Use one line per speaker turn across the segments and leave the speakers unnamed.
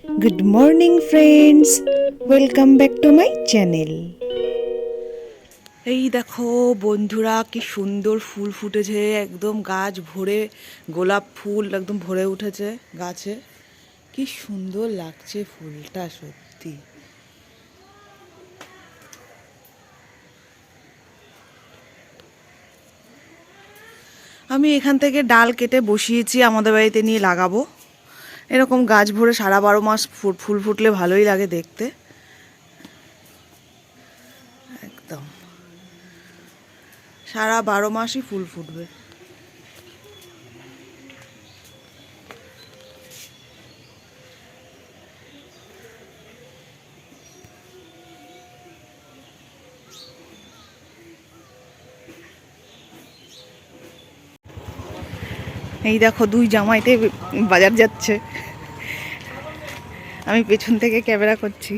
Good morning friends, welcome back to my channel. এই দেখো বন্ধুরা, কি সুন্দর ফুল ফুটেছে, একদম গাছ ভরে গোলাপ ফুল একদম ভরে উঠেছে গাছে। কি সুন্দর লাগছে ফুলটা সত্যি। আমি এখান থেকে ডাল কেটে বসিয়েছি, আমাদের বাড়িতে নিয়ে লাগাবো। এরকম গাছ ভরে সারা 12 মাস ফুল ফুটলে ভালোই লাগে দেখতে। একদম সারা 12 মাসই ফুল ফুটবে। এই দেখো দুই জামাইতে বাজার যাচ্ছে, আমি পেছন থেকে ক্যামেরা করছি।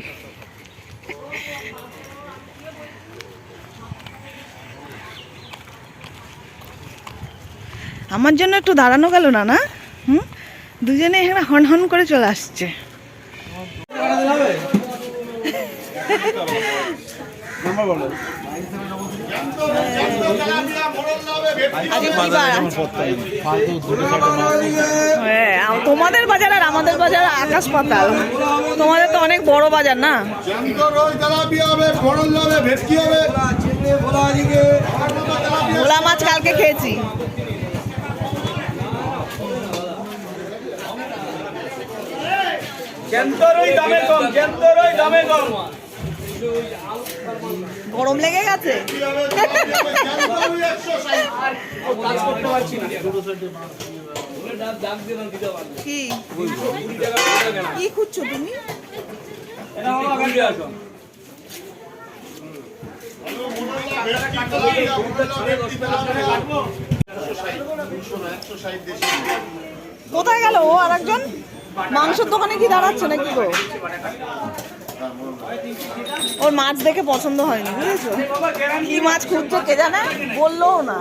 আমার জন্য একটু দাঁড়ানো গেল না, না? দুজনে এখানে হন হন করে চলে আসছে। তোমাদের বাজার আর আমাদের বাজার আকাশ পাতাল। তোমাদের তো অনেক বড় বাজার না? ভোলা মাছ কালকে খেয়েছি। গরম লেগে গেছে। কি খুঁজছো তুমি? কোথায় গেল ও? আর একজন মাংসের দোকানে কি দাঁড়াচ্ছে নাকি গো? ওর মাছ দেখে পছন্দ হয়নি, বুঝেছো? কি মাছ খুঁজছে কে জানে, বললোও না।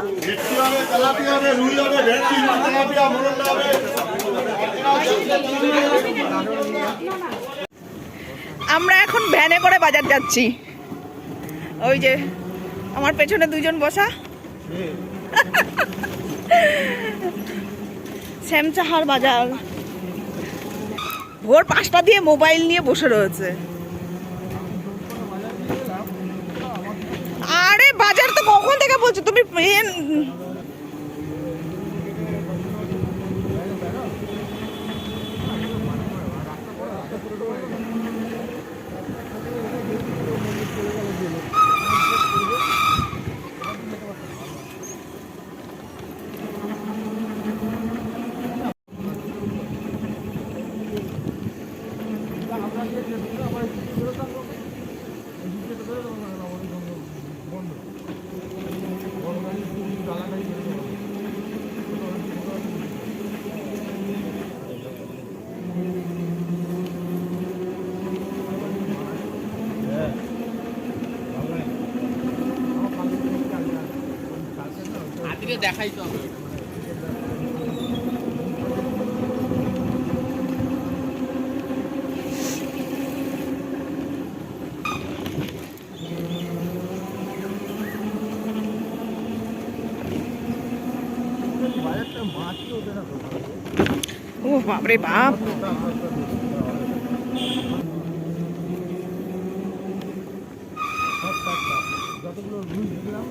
আমরা এখন ভ্যানে করে বাজার যাচ্ছি। ওই যে আমার পেছনে দুজন বসা, শ্যামচাহার বাজার। ভোর 5টা দিয়ে মোবাইল নিয়ে বসে রয়েছে। আরে বাজার তো কখন থেকে বলছো তুমি? দেখাই তো ও বাপরে বাপ। যতগুলো রুই দেখলাম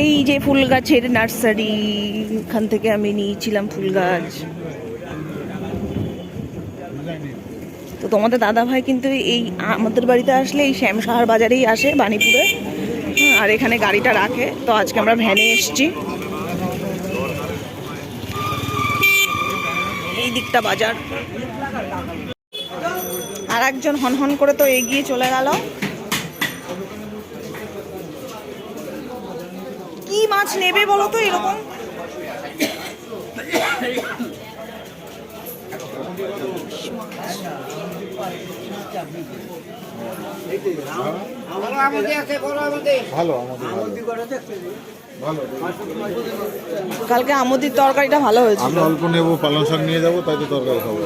এই যে ফুল গাছের নার্সারি, এখান থেকে আমি নিয়েছিলাম ফুল গাছ। তো তোমাদের দাদা ভাই কিন্তু এই আমাদের বাড়িতে আসলে এই শ্যামসাহার বাজারেই আসে, বাণীপুরে। আর এখানে গাড়িটা রাখে। তো আজকে আমরা ভ্যানে এসছি। এই দিকটা বাজার। আর একজন হনহন করে তো এগিয়ে চলে গেল। কি মাছ নেবে বলো তো এরকম? কালকে আমুদির তরকারিটা ভালো হয়েছে।
আমি অল্প নেবো, পালং শাক নিয়ে যাবো, তাই তো তরকারি খাবো।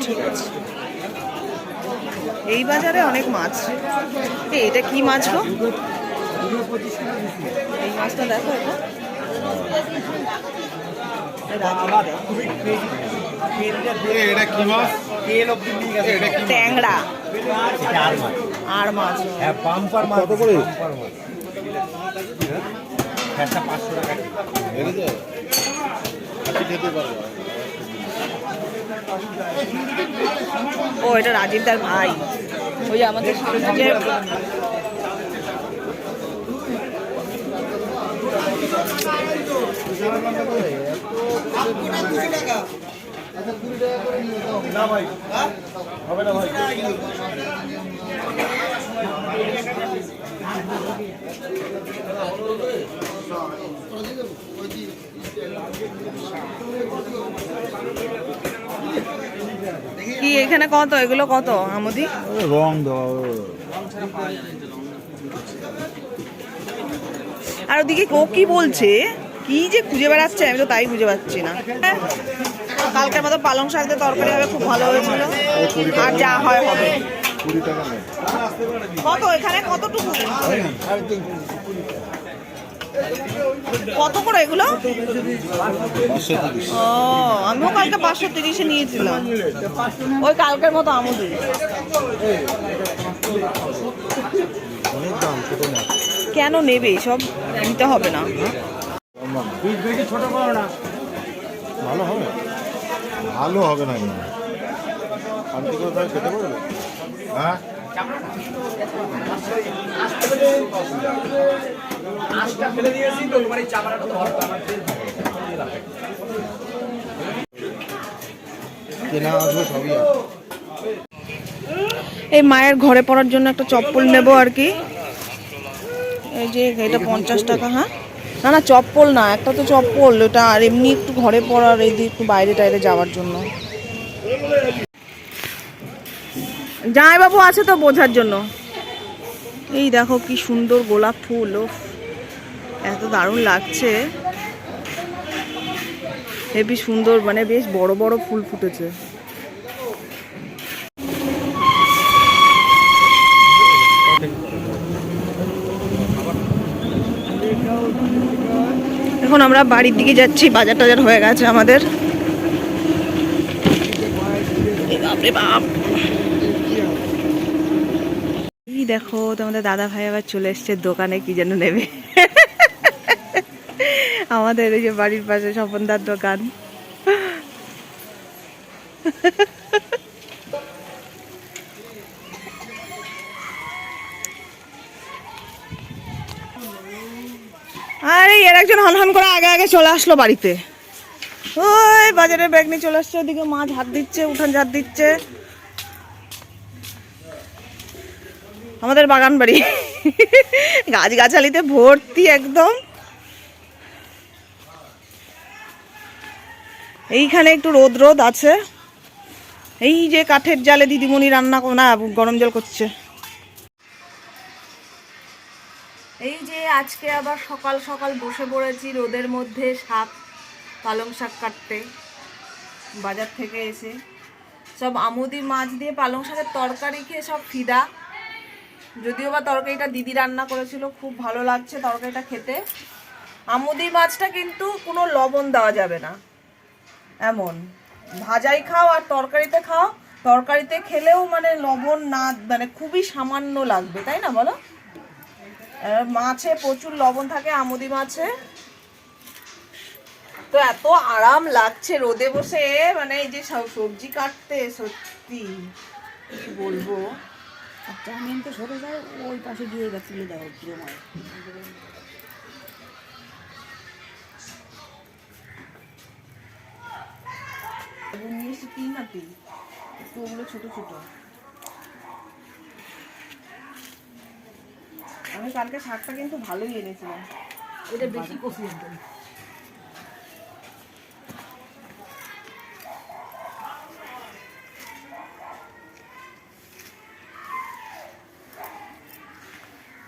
ঠিক আছে। এই বাজারে অনেক মাছ। এটা কি মাছ গো? এই মাছটা দেখো,
এটা কি মাছ?
ট্যাংরা আর মাছ।
কত করে?
ও এটা রাজীব দার ভাই, ওই আমাদের সামনে যে কি এখানে কত, এগুলো কত আমুদি?
রং দেওয়া।
আর ওদিকে ও কি বলছে, কি যে খুঁজে বেড়াচ্ছে, আমি তো তাই বুঝে পাচ্ছি না। কালকের মতো পালং শাক দিয়ে তরকারি হবে, খুব ভালো হয়েছিল। আর যা হয় হবে।
20 টাকা নেই।
কত এখানে কতটুকু? কত করে এগুলো? ও আমিও কালকে 530-এ নিয়েছিলাম, ওই কালকের মতো আমুদি। কেন নেবে, সব নিতে হবে না?
ভালো হবে, ভালো হবে না শান্তি করে তাই খেতে পারবে। হ্যাঁ কেনা আসবে সবই।
এই মায়ের ঘরে পরার জন্য একটা চপ্পল নেব আর কি। এই যে এটা 50 টাকা। হ্যাঁ না না চপ্পল না, একটা তো চপ্পল ওটা, আর এমনি একটু ঘরে পরার, এই দিয়ে একটু বাইরে টাইরে যাওয়ার জন্য। জামাইবাবু আছে তো বোঝার জন্য। এই দেখো কি সুন্দর গোলাপ ফুল, ও এত দারুণ লাগছে, হেবি সুন্দর, মানে বেশ বড় বড় ফুল ফুটেছে। এখন আমরা বাড়ির দিকে যাচ্ছি, বাজার টাজার হয়ে গেছে আমাদের। বাপরে বাপ, এই দেখো তোমাদের দাদা ভাই আবার চলে এসছে দোকানে, কি যেন নেবে। আমাদের এই যে বাড়ির পাশে স্বপনদার দোকান। আরে এর একজন হনহন করে আগে আগে চলে আসলো বাড়িতে। ওই বাজারে ব্যাগ নিয়ে চলে আসছে, ওদিকে মা ঝাড় দিচ্ছে, উঠান ঝাড় দিচ্ছে। আমাদের বাগান বাড়ি, গাছগাছালিতে ভর্তি একদম। এইখানে একটু রোদ রোদ আছে। এই যে কাঠের জালে দিদিমণি রান্না না গরম জল করছে। এই যে আজকে আবার সকাল সকাল বসে পড়েছি রোদের মধ্যে শাক, পালং শাক কাটতে। বাজার থেকে এসে সব আমুদি মাছ দিয়ে পালং শাকের তরকারি খেয়ে সব ফিদা। যদিও বা তরকারিটা দিদি রান্না করেছিল, খুব ভালো লাগছে তরকারিটা খেতে। আমুদি মাছটা কিন্তু কোনো লবণ দেওয়া যাবে না, এমন ভাজাই খাও আর তরকারিতে খাও। তরকারিতে খেলেও মানে লবণ না, মানে খুবই সামান্য লাগবে, তাই না বলো? মাছে প্রচুর লবণ থাকে আমুদি মাছে। তো এত আরাম লাগছে রোদে বসে, মানে এই যে সবজি কাটতে, সত্যি কি বলবো।
চাউমিন তো সরে যায়, ওই পাশে গিয়ে তুলে দাও জমায়।
নিয়ে এসে তিন হাতি, একটু ওগুলো ছোট ছোট। আমি কালকে শাকটা কিন্তু ভালোই এনেছিলাম।
এটা বেশি কষি একদম।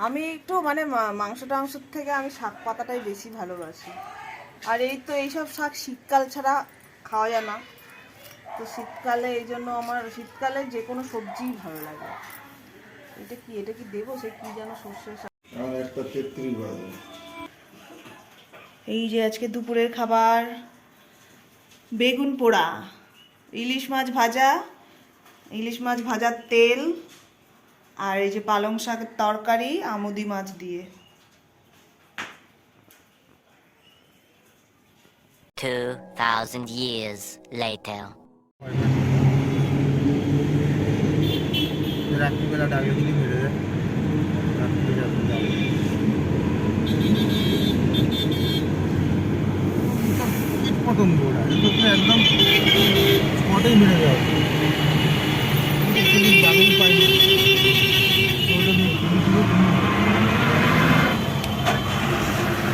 আমি একটু মানে মাংস টাংসর থেকে আমি শাক পাতাটাই বেশি ভালোবাসি। আর এই তো এইসব শাক শীতকাল ছাড়া খাওয়া যায় না, তো শীতকালে এই জন্য আমার শীতকালে যে কোনো সবজিই ভালো লাগে। এটা কি দেবো, সে কি যেন সর্ষের শাক।
আর একটা 33 বাজে।
এই যে আজকে দুপুরের খাবার, বেগুন পোড়া, ইলিশ মাছ ভাজা, ইলিশ মাছ ভাজার তেল, আর এই যে পালং শাকের তরকারি আমুদি মাছ দিয়ে।
2,000 years later.
রাত্রিবেলা ডাকলে যদি মেরে দেয়, রাত্রিবেলা যাবো। কীট পতঙ্গ ওরা, এগুলো একদম স্পটেই মেরে দেওয়া হচ্ছে। দারুণ পাইনি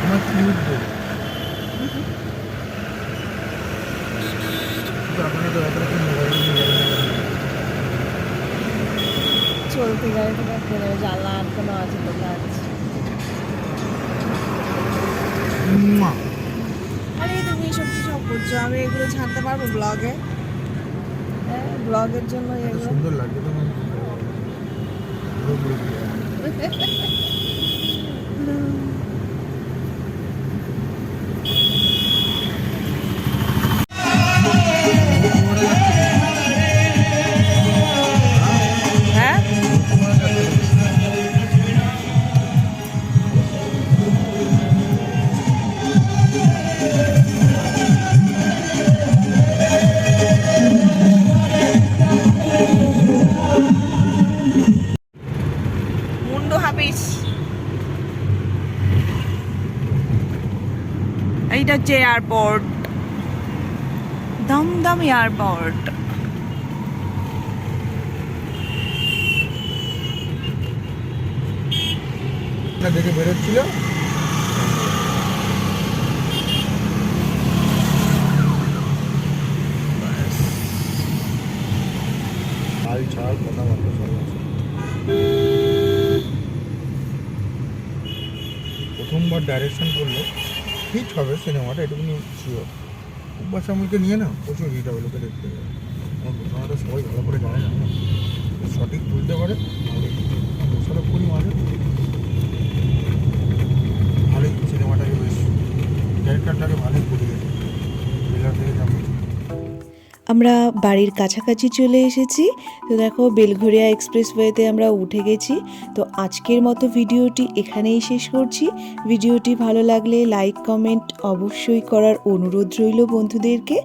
আমার কিউট বল আপনার তো ব্যাপারে মোবাইল নিয়ে
চলতে গাড়িতে করে জ্বালা আর কোনো আছে তো কাজ।
আরে তুমি এইসব কি সব করছো? আমি এগুলো ছাড়তে পারবো ব্লগে? হ্যাঁ, ব্লগের জন্য এগুলো।
সুন্দর লাগছে তো
হ্যাঁ, মুন্ডু হাফিস। এইটা হচ্ছে এয়ারপোর্ট, দমদম এয়ারপোর্ট।
দেখে বেরোচ্ছিল হাল ছাল কথাবার্তা সব আছে। প্রথমবার ডাইরেকশন করলো হিট হবে সিনেমাটা, এটুকুনি শিওর। উপবাস আমাকে নিয়ে না প্রচুর হিট হবে, লোকে দেখতে যাবে। আমার ঘটনাটা সবাই ভালো করে জানে না, সঠিক তুলতে পারে দোষারোপ করি মাঝে। ভালোই সিনেমাটাকে বেশ ক্যারেক্টারটাকে ভালোই করিয়েছে ট্রেলার থেকে যেমন।
আমরা বাড়ির কাছাকাছি চলে এসেছি। তো দেখো বেলঘরিয়া এক্সপ্রেসওয়েতে আমরা উঠে গেছি। তো আজকের মতো ভিডিওটি এখানেই শেষ করছি। ভিডিওটি ভালো লাগলে লাইক কমেন্ট অবশ্যই করার অনুরোধ রইল বন্ধুদেরকে।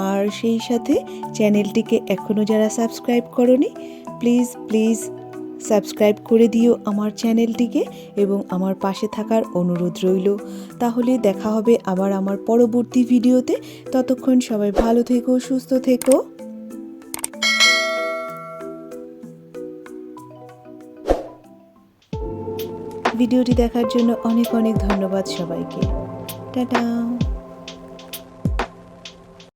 আর সেই সাথে চ্যানেলটিকে এখনও যারা সাবস্ক্রাইব করোনি প্লিজ সাবস্ক্রাইব করে দিও আমার চ্যানেলটিকে এবং আমার পাশে থাকার অনুরোধ রইল। তাহলে দেখা হবে আবার আমার পরবর্তী ভিডিওতে। ততক্ষণ সবাই ভালো থেকো, সুস্থ থেকো। ভিডিওটি দেখার জন্য অনেক ধন্যবাদ সবাইকে। টাটা।